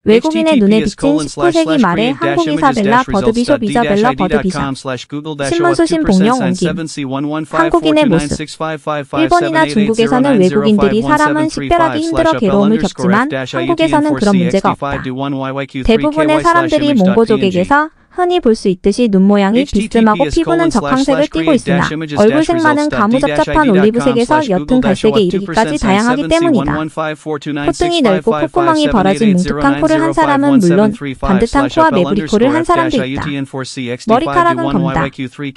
외국인의 눈에 비친 19세기 말의 한국 이사벨라 버드비숍 이자벨라 버드비숍 신문수신 복령 옮김 한국인의 모습 일본이나 중국에서는 외국인들이 사람은 식별하기 힘들어 괴로움을 겪지만 한국에서는 그런 문제가 없다. 대부분의 사람들이 몽고족에게서 흔히 볼 수 있듯이 눈 모양이 비스듬하고 피부는 적황색을 띠고 있으나 얼굴색만은 가무잡잡한 올리브색에서 옅은 갈색에 이르기까지 다양하기 때문이다. 콧등이 넓고 콧구멍이 벌어진 뭉툭한 코를 한 사람은 물론 반듯한 코와 매부리 코를 한 사람도 있다. 머리카락은 검다.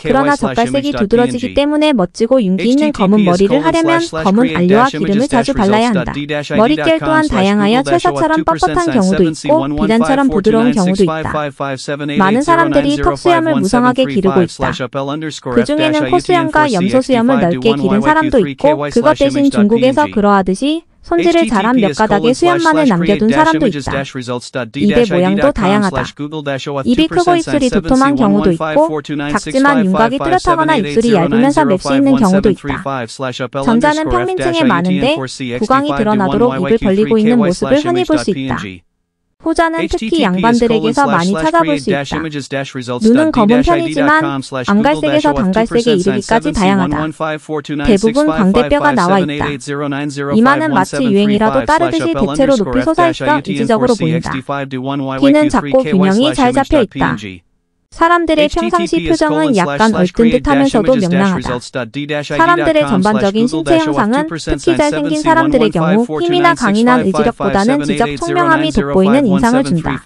그러나 젓갈색이 두드러지기 때문에 멋지고 윤기 있는 검은 머리를 하려면 검은 안료와 기름을 자주 발라야 한다. 머릿결 또한 다양하여 철사처럼 뻣뻣한 경우도 있고 비단처럼 부드러운 경우도 있다. 많은 사람들이 턱수염을 무성하게 기르고 있다. 그 중에는 코수염과 염소수염을 넓게 기른 사람도 있고 그것 대신 중국에서 그러하듯이 손질을 잘한 몇 가닥의 수염만을 남겨둔 사람도 있다. 입의 모양도 다양하다. 입이 크고 입술이 도톰한 경우도 있고 작지만 윤곽이 뚜렷하거나 입술이 얇으면서 맵시 있는 경우도 있다. 전자는 평민층에 많은데 구강이 드러나도록 입을 벌리고 있는 모습을 흔히 볼 수 있다. 후자는 특히 양반들에게서 많이 찾아볼 수 있다. 눈은 검은 편이지만 암갈색에서 단갈색에 이르기까지 다양하다. 대부분 광대뼈가 나와 있다. 이마는 마치 유행이라도 따르듯이 대체로 높이 솟아있어 이지적으로 보인다. 귀는 작고 균형이 잘 잡혀 있다. 사람들의 평상시 표정은 약간 얼뜬 듯하면서도 명랑하다. 사람들의 전반적인 신체 형상은 특히 잘생긴 사람들의 경우 힘이나 강인한 의지력보다는 지적 총명함이 돋보이는 인상을 준다.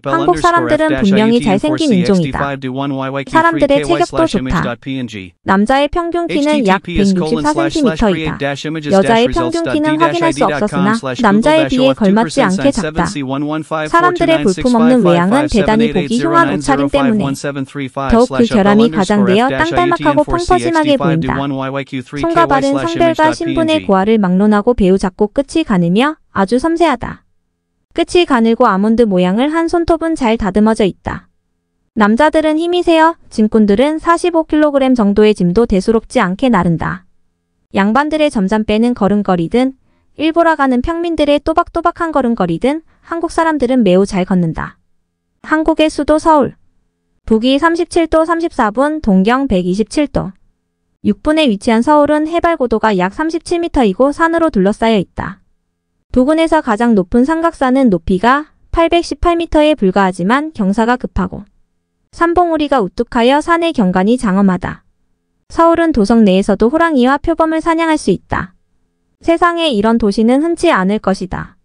한국 사람들은 분명히 잘생긴 인종이다. 사람들의 체격도 좋다. 남자의 평균 키는 약 164cm이다. 여자의 평균 키는 확인할 수 없었으나 남자에 비해 걸맞지 않게 작다. 사람들의 볼품없는 외양은 대단히 보기 흉한 옷차림 때문에 더욱 그 결함이 과장되어 땅딸막하고 펑퍼짐하게 보인다. 손과 발은 성별과 신분의 고하를 막론하고 배우 작고 끝이 가늘며 아주 섬세하다. 끝이 가늘고 아몬드 모양을 한 손톱은 잘 다듬어져 있다. 남자들은 힘이 세어 짐꾼들은 45kg 정도의 짐도 대수롭지 않게 나른다. 양반들의 점잖빼는 걸음걸이든 일보라 가는 평민들의 또박또박한 걸음걸이든 한국 사람들은 매우 잘 걷는다. 한국의 수도 서울 북위 37도 34분, 동경 127도. 6분에 위치한 서울은 해발 고도가 약 37m이고 산으로 둘러싸여 있다. 부근에서 가장 높은 삼각산은 높이가 818m에 불과하지만 경사가 급하고 산봉우리가 우뚝하여 산의 경관이 장엄하다. 서울은 도성 내에서도 호랑이와 표범을 사냥할 수 있다. 세상에 이런 도시는 흔치 않을 것이다.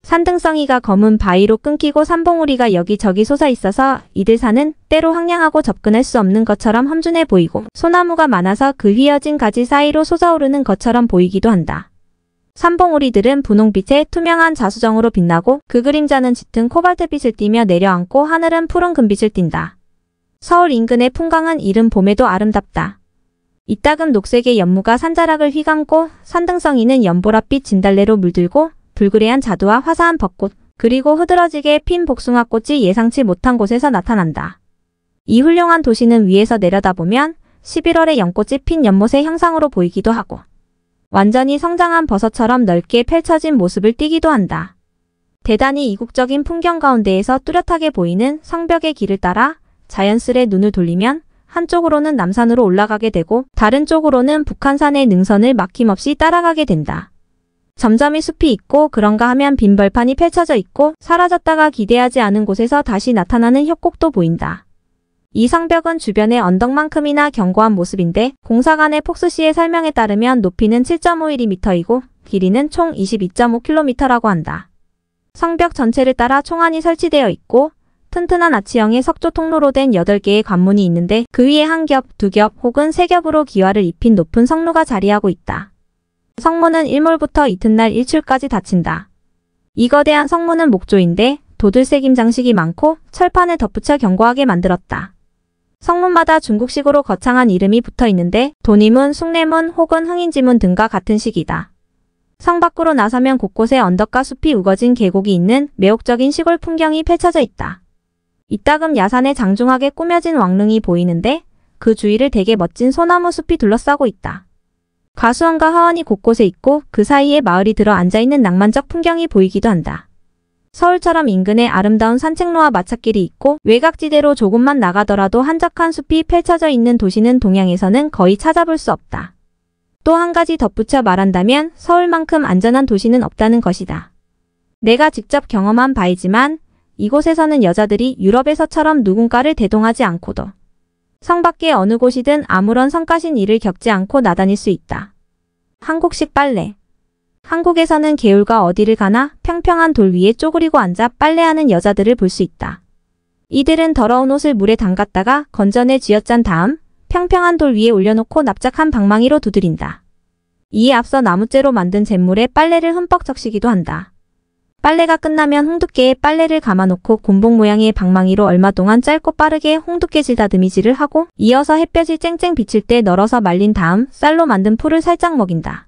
산등성이가 검은 바위로 끊기고 산봉우리가 여기저기 솟아있어서 이들 산은 때로 황량하고 접근할 수 없는 것처럼 험준해 보이고 소나무가 많아서 그 휘어진 가지 사이로 솟아오르는 것처럼 보이기도 한다. 산봉우리들은 분홍빛의 투명한 자수정으로 빛나고 그 그림자는 짙은 코발트빛을 띠며 내려앉고 하늘은 푸른 금빛을 띈다. 서울 인근의 풍광은 이른 봄에도 아름답다. 이따금 녹색의 연무가 산자락을 휘감고 산등성이는 연보랏빛 진달래로 물들고 불그레한 자두와 화사한 벚꽃, 그리고 흐드러지게 핀 복숭아꽃이 예상치 못한 곳에서 나타난다. 이 훌륭한 도시는 위에서 내려다보면 11월에 연꽃이 핀 연못의 형상으로 보이기도 하고 완전히 성장한 버섯처럼 넓게 펼쳐진 모습을 띠기도 한다. 대단히 이국적인 풍경 가운데에서 뚜렷하게 보이는 성벽의 길을 따라 자연스레 눈을 돌리면 한쪽으로는 남산으로 올라가게 되고 다른 쪽으로는 북한산의 능선을 막힘없이 따라가게 된다. 점점이 숲이 있고 그런가 하면 빈 벌판이 펼쳐져 있고 사라졌다가 기대하지 않은 곳에서 다시 나타나는 협곡도 보인다. 이 성벽은 주변의 언덕만큼이나 견고한 모습인데 공사관의 폭스씨의 설명에 따르면 높이는 7.51m이고 길이는 총 22.5km라고 한다. 성벽 전체를 따라 총안이 설치되어 있고 튼튼한 아치형의 석조 통로로 된 8개의 관문이 있는데 그 위에 한 겹, 두 겹 혹은 세 겹으로 기와를 입힌 높은 성루가 자리하고 있다. 성문은 일몰부터 이튿날 일출까지 닫힌다. 이 거대한 성문은 목조인데 도들새김 장식이 많고 철판을 덧붙여 견고하게 만들었다. 성문마다 중국식으로 거창한 이름이 붙어 있는데 도니문, 숭례문 혹은 흥인지문 등과 같은 식이다. 성 밖으로 나서면 곳곳에 언덕과 숲이 우거진 계곡이 있는 매혹적인 시골 풍경이 펼쳐져 있다. 이따금 야산에 장중하게 꾸며진 왕릉이 보이는데 그 주위를 되게 멋진 소나무 숲이 둘러싸고 있다. 가수원과 하원이 곳곳에 있고 그 사이에 마을이 들어 앉아있는 낭만적 풍경이 보이기도 한다. 서울처럼 인근에 아름다운 산책로와 마찻길이 있고 외곽지대로 조금만 나가더라도 한적한 숲이 펼쳐져 있는 도시는 동양에서는 거의 찾아볼 수 없다. 또 한 가지 덧붙여 말한다면 서울만큼 안전한 도시는 없다는 것이다. 내가 직접 경험한 바이지만 이곳에서는 여자들이 유럽에서처럼 누군가를 대동하지 않고도 성 밖의 어느 곳이든 아무런 성가신 일을 겪지 않고 나다닐 수 있다. 한국식 빨래. 한국에서는 개울가 어디를 가나 평평한 돌 위에 쪼그리고 앉아 빨래하는 여자들을 볼 수 있다. 이들은 더러운 옷을 물에 담갔다가 건져내 쥐어짠 다음 평평한 돌 위에 올려놓고 납작한 방망이로 두드린다. 이에 앞서 나무재로 만든 잿물에 빨래를 흠뻑 적시기도 한다. 빨래가 끝나면 홍두깨에 빨래를 감아놓고 곤봉 모양의 방망이로 얼마 동안 짧고 빠르게 홍두깨질 다듬이질을 하고 이어서 햇볕이 쨍쨍 비칠 때 널어서 말린 다음 쌀로 만든 풀을 살짝 먹인다.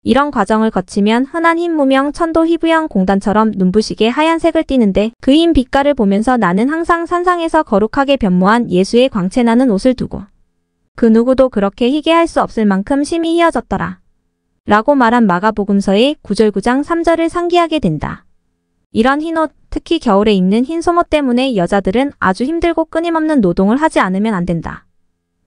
이런 과정을 거치면 흔한 흰 무명 천도 희부형 공단처럼 눈부시게 하얀색을 띠는데 그 흰 빛깔을 보면서 나는 항상 산상에서 거룩하게 변모한 예수의 광채나는 옷을 두고 그 누구도 그렇게 희게 할 수 없을 만큼 심히 희어졌더라. 라고 말한 마가복음서의 9절 9장 3절을 상기하게 된다. 이런 흰옷, 특히 겨울에 입는 흰 소모 때문에 여자들은 아주 힘들고 끊임없는 노동을 하지 않으면 안 된다.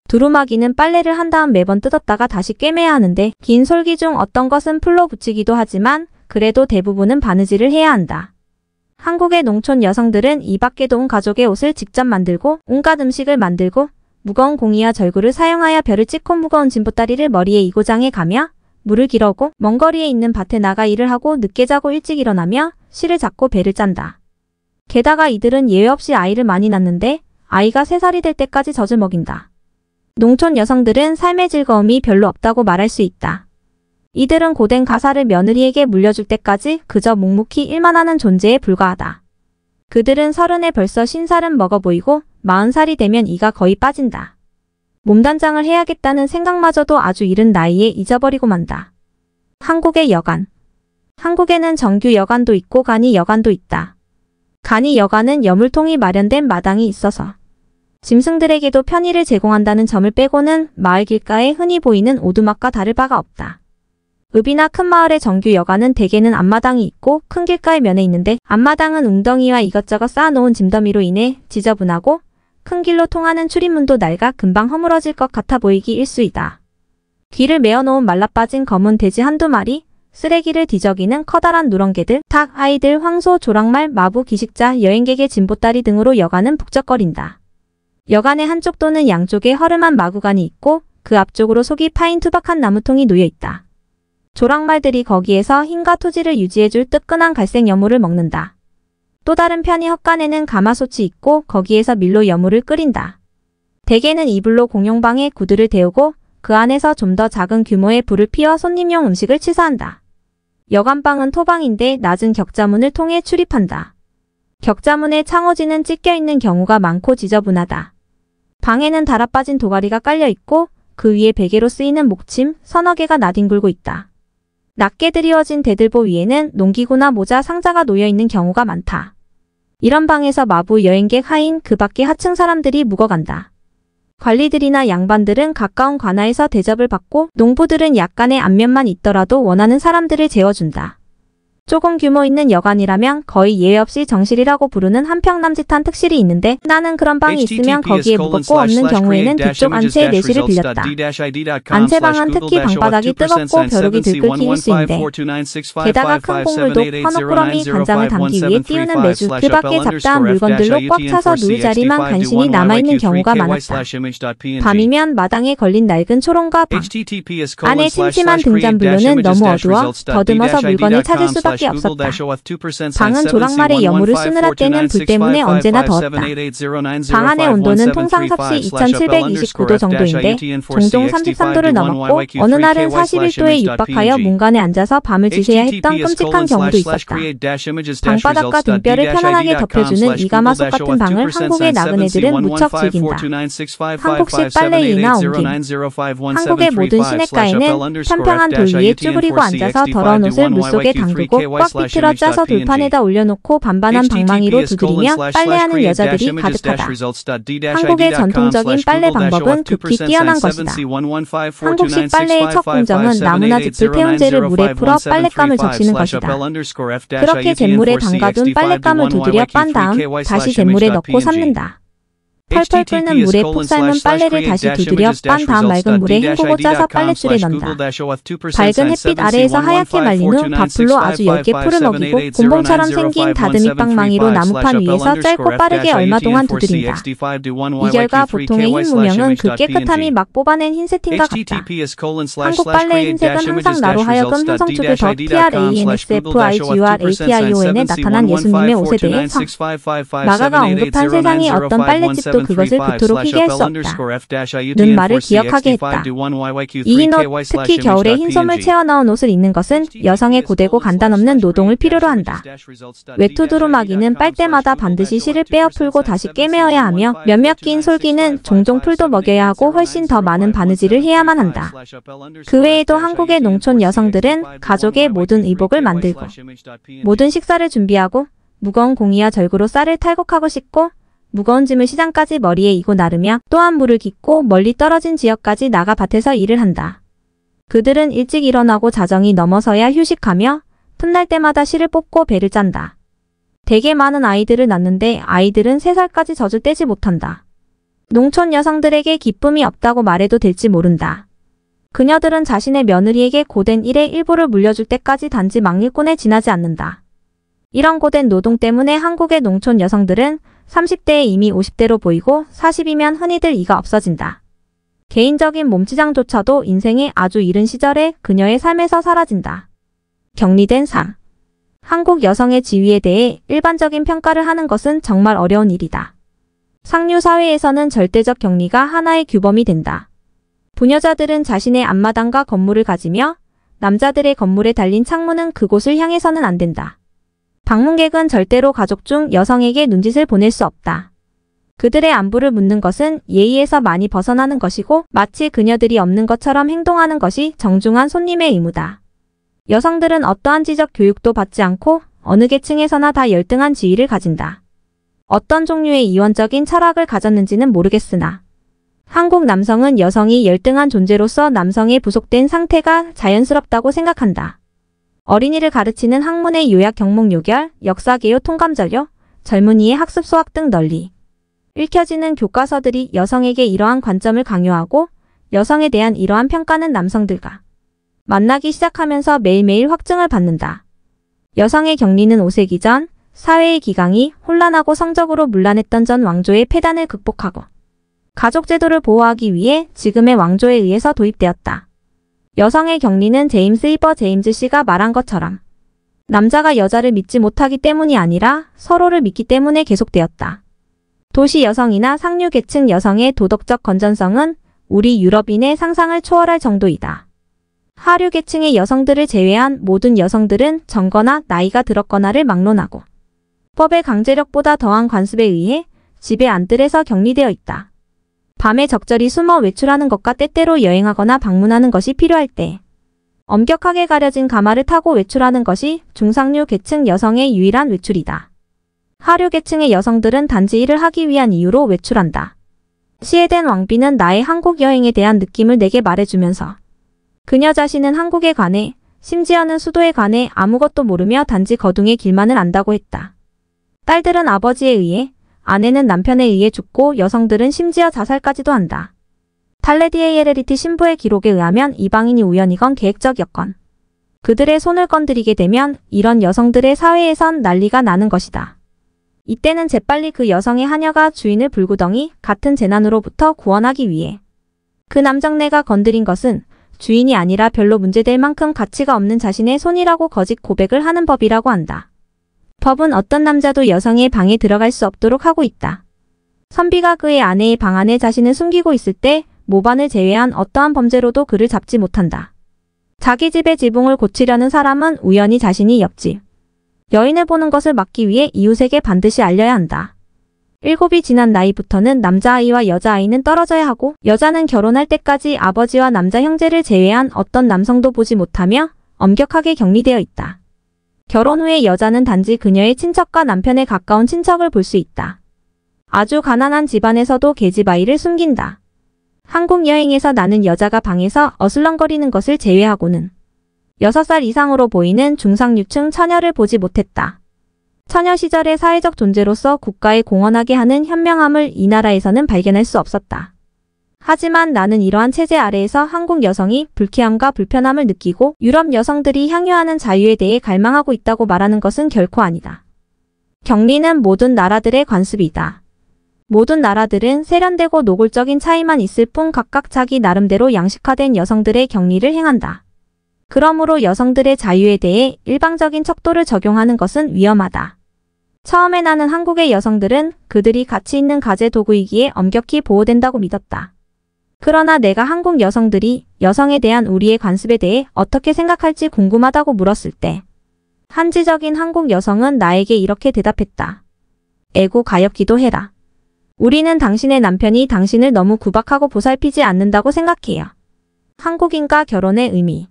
두루마기는 빨래를 한 다음 매번 뜯었다가 다시 꿰매야 하는데 긴 솔기 중 어떤 것은 풀로 붙이기도 하지만 그래도 대부분은 바느질을 해야 한다. 한국의 농촌 여성들은 이 밖에도 온 가족의 옷을 직접 만들고 온갖 음식을 만들고 무거운 공이와 절구를 사용하여 벼를 찢고 무거운 진보다리를 머리에 이고장에 가며 물을 길어오고 먼 거리에 있는 밭에 나가 일을 하고 늦게 자고 일찍 일어나며 실을 잡고 배를 짠다. 게다가 이들은 예외 없이 아이를 많이 낳는데 아이가 3살이 될 때까지 젖을 먹인다. 농촌 여성들은 삶의 즐거움이 별로 없다고 말할 수 있다. 이들은 고된 가사를 며느리에게 물려줄 때까지 그저 묵묵히 일만 하는 존재에 불과하다. 그들은 30에 벌써 50살은 먹어 보이고 40살이 되면 이가 거의 빠진다. 몸단장을 해야겠다는 생각마저도 아주 이른 나이에 잊어버리고 만다. 한국의 여관. 한국에는 정규 여관도 있고 간이 여관도 있다. 간이 여관은 여물통이 마련된 마당이 있어서 짐승들에게도 편의를 제공한다는 점을 빼고는 마을 길가에 흔히 보이는 오두막과 다를 바가 없다. 읍이나 큰 마을의 정규 여관은 대개는 앞마당이 있고 큰 길가의 면에 있는데 앞마당은 웅덩이와 이것저것 쌓아놓은 짐더미로 인해 지저분하고 큰 길로 통하는 출입문도 낡아 금방 허물어질 것 같아 보이기 일쑤이다. 귀를 메어놓은 말라빠진 검은 돼지 한두 마리, 쓰레기를 뒤적이는 커다란 누렁개들, 닭, 아이들, 황소, 조랑말, 마부, 기식자, 여행객의 진보다리 등으로 여관은 북적거린다. 여관의 한쪽 또는 양쪽에 허름한 마구간이 있고 그 앞쪽으로 속이 파인 투박한 나무통이 놓여있다. 조랑말들이 거기에서 흰과 토지를 유지해줄 뜨끈한 갈색 여물을 먹는다. 또 다른 편이 헛간에는 가마솥이 있고 거기에서 밀로 여물을 끓인다. 대개는 이불로 공용방에 구두를 데우고 그 안에서 좀 더 작은 규모의 불을 피워 손님용 음식을 취사한다. 여관방은 토방인데 낮은 격자문을 통해 출입한다. 격자문에 창호지는 찢겨있는 경우가 많고 지저분하다. 방에는 달아빠진 도가리가 깔려있고 그 위에 베개로 쓰이는 목침 서너 개가 나뒹굴고 있다. 낮게 드리워진 대들보 위에는 농기구나 모자 상자가 놓여있는 경우가 많다. 이런 방에서 마부 여행객 하인 그 밖의 하층 사람들이 묵어간다. 관리들이나 양반들은 가까운 관아에서 대접을 받고 농부들은 약간의 안면만 있더라도 원하는 사람들을 재워준다. 조금 규모 있는 여관이라면 거의 예외 없이 정실이라고 부르는 한평 남짓한 특실이 있는데 나는 그런 방이 있으면 거기에 묵었고 없는 경우에는 뒤쪽 안채의 내실을 빌렸다. 안채방은 특히 방바닥이 뜨겁고 벼룩이 들끓기 일쑤인데 게다가 큰 곡물도 퍼놓꾸러미 간장을 담기 위해 띄우는 메주 그 밖에 잡다한 물건들로 꽉 차서 누울 자리만 간신히 남아있는 경우가 많았다. 밤이면 마당에 걸린 낡은 초롱과 방 안에 침침한 등잔불로는 너무 어두워 더듬어서 물건을 찾을 수밖에 없었다. 방은 조랑말의 여물을 쓰느라 때는 불 때문에 언제나 더웠다. 방 안의 온도는 통상 섭씨 2729도 정도인데 종종 33도를 넘었고 어느 날은 41도에 육박하여 문간에 앉아서 밤을 지새야 했던 끔찍한 경우도 있었다. 방바닥과 등뼈를 편안하게 덮여주는 이가마솥 같은 방을 한국의 나그네들은 무척 즐긴다. 한국식 빨래이나 옮김. 한국의 모든 시냇가에는 평평한 돌 위에 쭈그리고 앉아서 더러운 옷을 물속에 담그고 꽉 비틀어 짜서 돌판에다 올려놓고 반반한 방망이로 두드리며 빨래하는 여자들이 가득하다. 한국의 전통적인 빨래 방법은 극히 뛰어난 것이다. 한국식 빨래의 첫 공정은 나무나 짚을 태운제를 물에 풀어 빨랫감을 적시는 것이다. 그렇게 잿물에 담가둔 빨랫감을 두드려 빤 다음 다시 잿물에 넣고 삶는다. 펄펄 끓는 물에 푹 삶은 빨래를 다시 두드려 빤 다음 맑은 물에 헹구고 짜서 빨랫줄에 넣는다. 밝은 햇빛 아래에서 하얗게 말린 후 밥풀로 아주 얇게 풀을 먹이고 곤봉처럼 생긴 다듬이 빵망이로 나무판 위에서 짧고 빠르게 얼마 동안 두드린다. 이 결과 보통의 흰 무명은 그 깨끗함이 막 뽑아낸 흰새팀과 같다. 한국 빨래의 흰색은 항상 나로 하여금 형성축을 더 TRANSFIGURATION에 나타난 예수님의 옷에 대해 성. 마가가 언급한 세상의 어떤 빨랫집도 그것을 그토록 희귀할 수 없다. 는 말을 기억하게 했다. 이 흰 옷, 특히 겨울에 흰솜을 채워 넣은 옷을 입는 것은 여성의 고되고 간단 없는 노동을 필요로 한다. 외투두루마기는 빨때마다 반드시 실을 빼어 풀고 다시 꿰매어야 하며 몇몇 긴 솔기는 종종 풀도 먹여야 하고 훨씬 더 많은 바느질을 해야만 한다. 그 외에도 한국의 농촌 여성들은 가족의 모든 의복을 만들고 모든 식사를 준비하고 무거운 공이와 절구로 쌀을 탈곡하고 씻고 무거운 짐을 시장까지 머리에 이고 나르며 또한 물을 깃고 멀리 떨어진 지역까지 나가 밭에서 일을 한다. 그들은 일찍 일어나고 자정이 넘어서야 휴식하며 틈날 때마다 실을 뽑고 배를 짠다. 대개 많은 아이들을 낳는데 아이들은 3살까지 젖을 떼지 못한다. 농촌 여성들에게 기쁨이 없다고 말해도 될지 모른다. 그녀들은 자신의 며느리에게 고된 일의 일부를 물려줄 때까지 단지 막일꾼에 지나지 않는다. 이런 고된 노동 때문에 한국의 농촌 여성들은 30대에 이미 50대로 보이고 40이면 흔히들 이가 없어진다. 개인적인 몸치장조차도 인생의 아주 이른 시절에 그녀의 삶에서 사라진다. 격리된 상. 한국 여성의 지위에 대해 일반적인 평가를 하는 것은 정말 어려운 일이다. 상류 사회에서는 절대적 격리가 하나의 규범이 된다. 부녀자들은 자신의 앞마당과 건물을 가지며 남자들의 건물에 달린 창문은 그곳을 향해서는 안 된다. 방문객은 절대로 가족 중 여성에게 눈짓을 보낼 수 없다. 그들의 안부를 묻는 것은 예의에서 많이 벗어나는 것이고 마치 그녀들이 없는 것처럼 행동하는 것이 정중한 손님의 의무다. 여성들은 어떠한 지적 교육도 받지 않고 어느 계층에서나 다 열등한 지위를 가진다. 어떤 종류의 이원적인 철학을 가졌는지는 모르겠으나 한국 남성은 여성이 열등한 존재로서 남성에 부속된 상태가 자연스럽다고 생각한다. 어린이를 가르치는 학문의 요약 경목 요결, 역사 개요 통감 전료, 젊은이의 학습 소학 등 널리 읽혀지는 교과서들이 여성에게 이러한 관점을 강요하고 여성에 대한 이러한 평가는 남성들과 만나기 시작하면서 매일매일 확증을 받는다. 여성의 격리는 5세기 전 사회의 기강이 혼란하고 성적으로 문란했던 전 왕조의 폐단을 극복하고 가족 제도를 보호하기 위해 지금의 왕조에 의해서 도입되었다. 여성의 격리는 제임스 이버 제임즈 씨가 말한 것처럼 남자가 여자를 믿지 못하기 때문이 아니라 서로를 믿기 때문에 계속되었다. 도시 여성이나 상류 계층 여성의 도덕적 건전성은 우리 유럽인의 상상을 초월할 정도이다. 하류 계층의 여성들을 제외한 모든 여성들은 젊거나 나이가 들었거나를 막론하고 법의 강제력보다 더한 관습에 의해 집의 안뜰에서 격리되어 있다. 밤에 적절히 숨어 외출하는 것과 때때로 여행하거나 방문하는 것이 필요할 때 엄격하게 가려진 가마를 타고 외출하는 것이 중상류 계층 여성의 유일한 외출이다. 하류 계층의 여성들은 단지 일을 하기 위한 이유로 외출한다. 시해된 왕비는 나의 한국 여행에 대한 느낌을 내게 말해주면서 그녀 자신은 한국에 관해 심지어는 수도에 관해 아무것도 모르며 단지 거둥의 길만을 안다고 했다. 딸들은 아버지에 의해 아내는 남편에 의해 죽고 여성들은 심지어 자살까지도 한다. 탈레디의 예레리티 신부의 기록에 의하면 이방인이 우연이건 계획적이었건 그들의 손을 건드리게 되면 이런 여성들의 사회에선 난리가 나는 것이다. 이때는 재빨리 그 여성의 하녀가 주인을 불구덩이 같은 재난으로부터 구원하기 위해 그 남정네가 건드린 것은 주인이 아니라 별로 문제될 만큼 가치가 없는 자신의 손이라고 거짓 고백을 하는 법이라고 한다. 법은 어떤 남자도 여성의 방에 들어갈 수 없도록 하고 있다. 선비가 그의 아내의 방 안에 자신을 숨기고 있을 때 모반을 제외한 어떠한 범죄로도 그를 잡지 못한다. 자기 집의 지붕을 고치려는 사람은 우연히 자신이 옆집 여인을 보는 것을 막기 위해 이웃에게 반드시 알려야 한다. 7이 지난 나이부터는 남자아이와 여자아이는 떨어져야 하고 여자는 결혼할 때까지 아버지와 남자 형제를 제외한 어떤 남성도 보지 못하며 엄격하게 격리되어 있다. 결혼 후에 여자는 단지 그녀의 친척과 남편에 가까운 친척을 볼 수 있다. 아주 가난한 집안에서도 계집아이를 숨긴다. 한국 여행에서 나는 여자가 방에서 어슬렁거리는 것을 제외하고는 6살 이상으로 보이는 중상류층 처녀를 보지 못했다. 처녀 시절의 사회적 존재로서 국가에 공헌하게 하는 현명함을 이 나라에서는 발견할 수 없었다. 하지만 나는 이러한 체제 아래에서 한국 여성이 불쾌함과 불편함을 느끼고 유럽 여성들이 향유하는 자유에 대해 갈망하고 있다고 말하는 것은 결코 아니다. 격리는 모든 나라들의 관습이다. 모든 나라들은 세련되고 노골적인 차이만 있을 뿐 각각 자기 나름대로 양식화된 여성들의 격리를 행한다. 그러므로 여성들의 자유에 대해 일방적인 척도를 적용하는 것은 위험하다. 처음에 나는 한국의 여성들은 그들이 가치 있는 가제 도구이기에 엄격히 보호된다고 믿었다. 그러나 내가 한국 여성들이 여성에 대한 우리의 관습에 대해 어떻게 생각할지 궁금하다고 물었을 때 한지적인 한국 여성은 나에게 이렇게 대답했다. 애고 가엾기도 해라. 우리는 당신의 남편이 당신을 너무 구박하고 보살피지 않는다고 생각해요. 한국인과 결혼의 의미.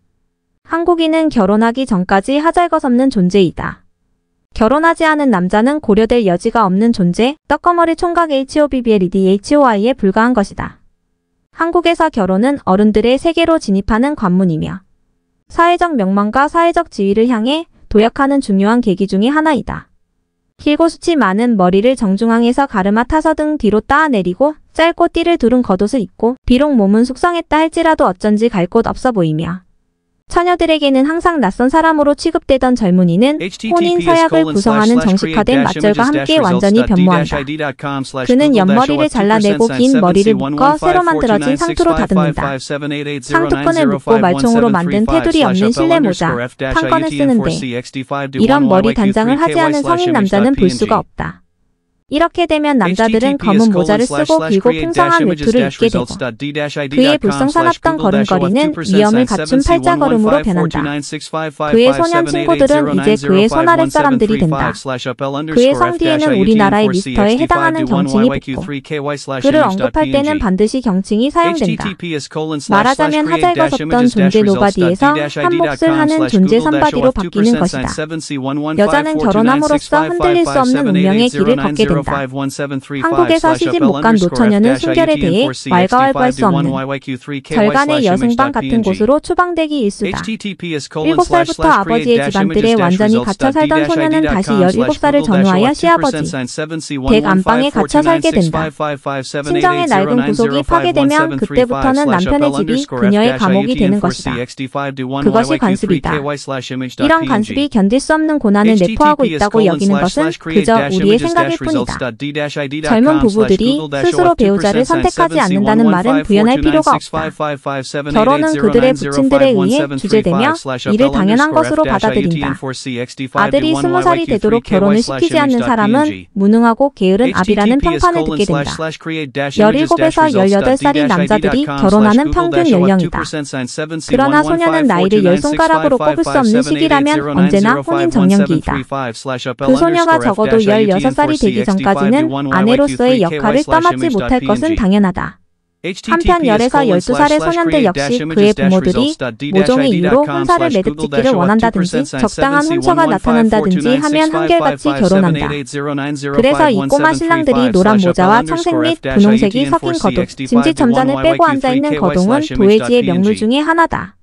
한국인은 결혼하기 전까지 하잘것없는 존재이다. 결혼하지 않은 남자는 고려될 여지가 없는 존재, 떡거머리 총각 HOBBLEDHOI에 불과한 것이다. 한국에서 결혼은 어른들의 세계로 진입하는 관문이며 사회적 명망과 사회적 지위를 향해 도약하는 중요한 계기 중의 하나이다. 길고 숱이 많은 머리를 정중앙에서 가르마 타서 등 뒤로 따아내리고 짧고 띠를 두른 겉옷을 입고 비록 몸은 숙성했다 할지라도 어쩐지 갈 곳 없어 보이며 처녀들에게는 항상 낯선 사람으로 취급되던 젊은이는 혼인 서약을 구성하는 정식화된 맞절과 함께 완전히 변모한다. 그는 옆머리를 잘라내고 긴 머리를 묶어 새로 만들어진 상투로 다듬는다. 상투끈을 묶고 말총으로 만든 테두리 없는 실내 모자, 판건을 쓰는데 이런 머리 단장을 하지 않은 성인 남자는 볼 수가 없다. 이렇게 되면 남자들은 검은 모자를 쓰고 길고 풍성한 외투를 입게 되고 그의 불성사납던 걸음걸이는 위엄을 갖춘 팔자걸음으로 변한다. 그의 소년 친구들은 이제 그의 손아랫 사람들이 된다. 그의 성 뒤에는 우리나라의 미스터에 해당하는 경칭이 붙고 그를 언급할 때는 반드시 경칭이 사용된다. 말하자면 하잘것없던 존재 노바디에서 한 몫을 하는 존재 선바디로 바뀌는 것이다. 여자는 결혼함으로써 흔들릴 수 없는 운명의 길을 걷게 된다. 한국에서 시집 못 간 노처녀는 순결에 대해 왈가왈부할 수 없는 절간의 여승방 같은 곳으로 추방되기 일수다. 7살부터 아버지의 집안들에 완전히 갇혀 살던 소녀는 다시 17살을 전후하여 시아버지 댁 안방에 갇혀 살게 된다. 친정의 낡은 구속이 파괴되면 그때부터는 남편의 집이 그녀의 감옥이 되는 것이다. 그것이 관습이다. 이런 관습이 견딜 수 없는 고난을 내포하고 있다고 여기는 것은 그저 우리의 생각일 뿐이다. 젊은 부부들이 스스로 배우자를 선택하지 않는다는 말은 부연할 필요가 없다. 결혼은 그들의 부친들에 의해 주재되며 이를 당연한 것으로 받아들인다. 아들이 20살이 되도록 결혼을 시키지 않는 사람은 무능하고 게으른 아비라는 평판을 듣게 된다. 17에서 18살인 남자들이 결혼하는 평균 연령이다. 그러나 소녀는 나이를 10손가락으로 꼽을 수 없는 시기라면 언제나 혼인 정년기이다. 그 소녀가 적어도 16살이 되기 전까지는 아내로서의 역할을 떠맡지 못할 것은 당연하다. 한편 10에서 12살의 소년들 역시 그의 부모들이 모종의 이유로 혼사를 매듭짓기를 원한다든지 적당한 혼처가 나타난다든지 하면 한결같이 결혼한다. 그래서 이 꼬마 신랑들이 노란 모자와 청색 및 분홍색이 섞인 거동, 짐짓 점잔을 빼고 앉아있는 거동은 도해지의 명물 중의 하나다.